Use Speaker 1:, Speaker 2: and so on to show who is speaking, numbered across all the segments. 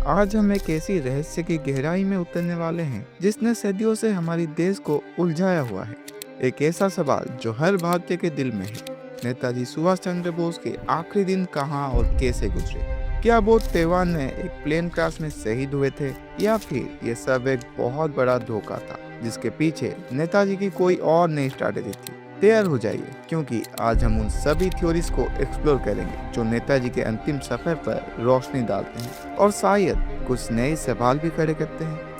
Speaker 1: आज हम एक ऐसी रहस्य की गहराई में उतरने वाले हैं जिसने सदियों से हमारी देश को उलझाया हुआ है। एक ऐसा सवाल जो हर भारतीय के दिल में है। नेताजी सुभाष चंद्र बोस के आखिरी दिन कहाँ और कैसे गुजरे? क्या वो तैवान में एक प्लेन क्रैश में शहीद हुए थे, या फिर ये सब एक बहुत बड़ा धोखा था जिसके पीछे नेताजी की कोई और नई स्ट्रैटेजी थी? तैयार हो जाइए, क्योंकि आज हम उन सभी थ्योरीज को एक्सप्लोर करेंगे जो नेताजी के अंतिम सफर पर रोशनी डालते हैं और शायद कुछ नए सवाल भी खड़े करते हैं।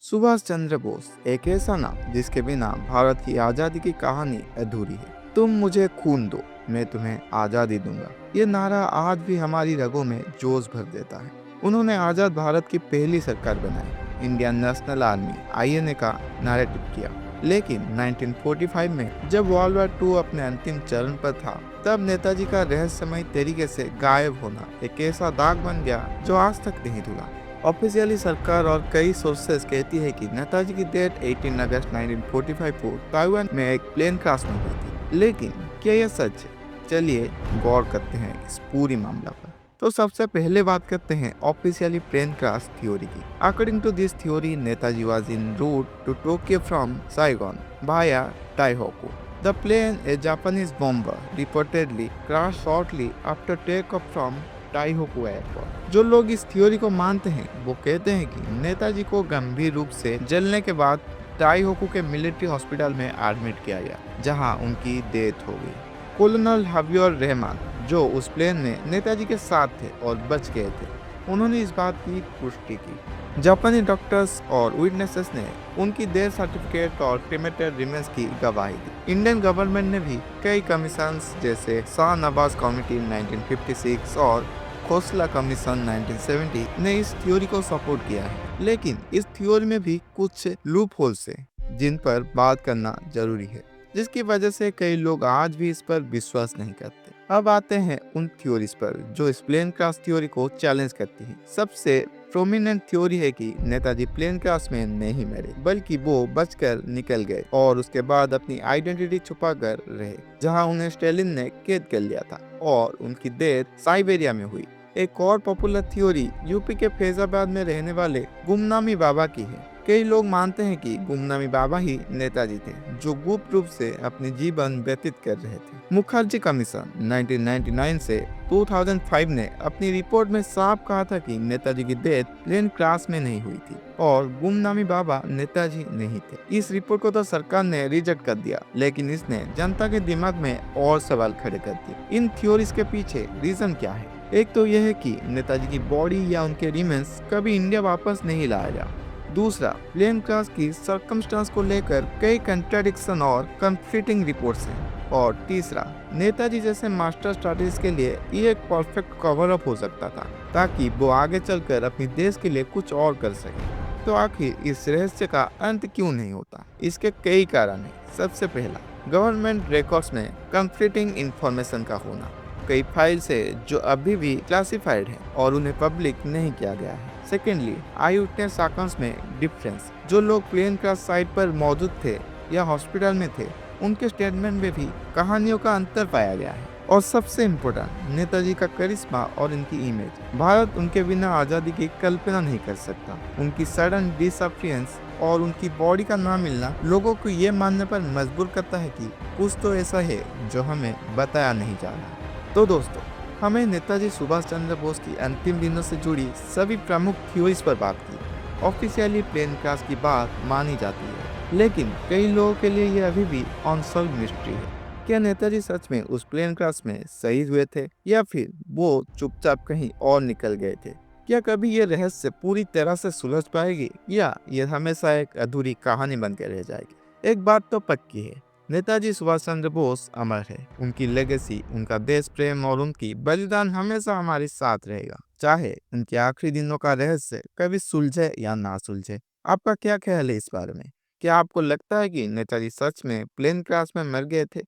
Speaker 1: सुभाष चंद्र बोस एक ऐसा नाम जिसके बिना भारत की आजादी की कहानी अधूरी है। तुम मुझे खून दो, मैं तुम्हें आजादी दूंगा। ये नारा आज भी हमारी रगों में जोश भर देता है। उन्होंने आजाद भारत की पहली सरकार बनाई, इंडियन नेशनल आर्मी (INA) का नैरेटिव किया। लेकिन 1945 में जब वर्ल्ड वॉर 2 अपने अंतिम चरण पर था, तब नेताजी का रहस्यमय तरीके से गायब होना एक ऐसा दाग बन गया जो आज तक नहीं धुला। ऑफिशियली सरकार और कई सोर्सेस कहती है कि नेताजी की डेथ 18 अगस्त 1945 को ताइवान में एक प्लेन क्रैश में हुई थी। लेकिन क्या यह सच है? चलिए गौर करते हैं इस पूरी मामला पर। तो सबसे पहले बात करते हैं ऑफिशियली प्लेन क्रैश थ्योरी की। According to this theory, Netaji was in route to Tokyo from Saigon via Taihoku. The plane, a Japanese bomber, reportedly crashed shortly after takeoff from Taihoku airport. जो लोग इस थ्योरी को मानते हैं वो कहते हैं कि नेताजी को गंभीर रूप से जलने के बाद टाइहोकू के मिलिट्री हॉस्पिटल में एडमिट किया गया, जहां उनकी डेथ हो गई। कोलोनल हबियर रहमान, जो उस प्लेन में नेताजी के साथ थे और बच गए थे, उन्होंने इस बात की पुष्टि की। जापानी डॉक्टर्स और विटनेसेस ने उनकी डेथ सर्टिफिकेट और क्रेमेटेड रिमेन्स की गवाही दी। इंडियन गवर्नमेंट ने भी कई कमीशंस जैसे शाह नवाज कमेटी 1956 और खोसला कमीशन 1970 ने इस थ्योरी को सपोर्ट किया है। लेकिन इस थ्योरी में भी कुछ लूप होल्स हैं जिन पर बात करना जरूरी है, जिसकी वजह से कई लोग आज भी इस पर विश्वास नहीं करते। अब आते हैं उन थ्योरीज पर जो इस प्लेन क्रैश थ्योरी को चैलेंज करती हैं। सबसे प्रोमिनेंट थ्योरी है कि नेताजी प्लेन क्रैश में नहीं मरे, बल्कि वो बचकर निकल गए और उसके बाद अपनी आइडेंटिटी छुपा कर रहे, जहां उन्हें स्टालिन ने कैद कर लिया था और उनकी डेथ साइबेरिया में हुई। एक और पॉपुलर थ्योरी यूपी के फैजाबाद में रहने वाले गुमनामी बाबा की है। कई लोग मानते हैं कि गुमनामी बाबा ही नेताजी थे, जो गुप्त रूप से अपने जीवन व्यतीत कर रहे थे। मुखर्जी कमीशन 1999 से 2005 ने अपनी रिपोर्ट में साफ कहा था कि नेताजी की डेथ प्लेन क्रैश में नहीं हुई थी और गुमनामी बाबा नेताजी नहीं थे। इस रिपोर्ट को तो सरकार ने रिजेक्ट कर दिया, लेकिन इसने जनता के दिमाग में और सवाल खड़े कर दिए। इन थ्योरीज के पीछे रीजन क्या है? एक तो यह है कि नेताजी की बॉडी या उनके रिमेन्स कभी इंडिया वापस नहीं लाया गया। दूसरा, प्लेन क्रैश की सर्कमस्टांस को लेकर कई कंट्राडिक्शन और कंफ्लिक्टिंग रिपोर्ट्स हैं। और तीसरा, नेताजी जैसे मास्टर स्ट्रैटेजिस्ट के लिए ये एक परफेक्ट कवर अप हो सकता था, ताकि वो आगे चलकर अपने देश के लिए कुछ और कर सके। तो आखिर इस रहस्य का अंत क्यों नहीं होता? इसके कई कारण हैं। सबसे पहला, गवर्नमेंट रिकॉर्ड्स में कंफ्लिक्टिंग इंफॉर्मेशन का होना। कई फाइल्स है जो अभी भी क्लासिफाइड हैं और उन्हें पब्लिक नहीं किया गया है। सेकेंडली, आई विटनेस अकाउंट्स में डिफरेंस। जो लोग प्लेन क्रैश साइट पर मौजूद थे या हॉस्पिटल में थे, उनके स्टेटमेंट में भी कहानियों का अंतर पाया गया है। और सबसे इम्पोर्टेंट, नेताजी का करिश्मा और इनकी इमेज। भारत उनके बिना आज़ादी की कल्पना नहीं कर सकता। उनकी सडन डिसअपियरेंस और उनकी बॉडी का ना मिलना लोगों को ये मानने पर मजबूर करता है कि कुछ तो ऐसा है जो हमें बताया नहीं जा रहा। तो दोस्तों, हमें नेताजी सुभाष चंद्र बोस की अंतिम दिनों से जुड़ी सभी प्रमुख थ्योरीज पर बात की। ऑफिशियली प्लेन क्रैश की बात मानी जाती है, लेकिन कई लोगों के लिए यह अभी भी अनसॉल्व मिस्ट्री है। क्या नेताजी सच में उस प्लेन क्रैश में शहीद हुए थे, या फिर वो चुपचाप कहीं और निकल गए थे? क्या कभी ये रहस्य पूरी तरह से सुलझ पाएगी, या यह हमेशा एक अधूरी कहानी बनकर रह जाएगी? एक बात तो पक्की है, नेताजी सुभाष चंद्र बोस अमर है। उनकी लेगेसी, उनका देश प्रेम और उनकी बलिदान हमेशा हमारे साथ रहेगा, चाहे उनके आखिरी दिनों का रहस्य कभी सुलझे या ना सुलझे। आपका क्या ख्याल है इस बारे में? क्या आपको लगता है कि नेताजी सच में प्लेन क्रैश में मर गए थे,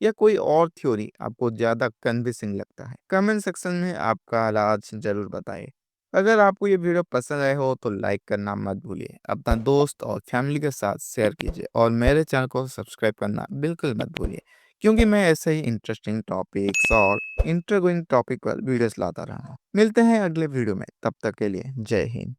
Speaker 1: या कोई और थ्योरी आपको ज्यादा कन्विंसिंग लगता है? कमेंट सेक्शन में आपका राज जरूर बताएं। अगर आपको ये वीडियो पसंद आए हो तो लाइक करना मत भूलिए, अपना दोस्त और फैमिली के साथ शेयर कीजिए और मेरे चैनल को सब्सक्राइब करना बिल्कुल मत भूलिए, क्योंकि मैं ऐसे ही इंटरेस्टिंग टॉपिक्स और इंटरगोइंग टॉपिक पर वीडियोस लाता रहा हूँ। मिलते हैं अगले वीडियो में, तब तक के लिए जय हिंद।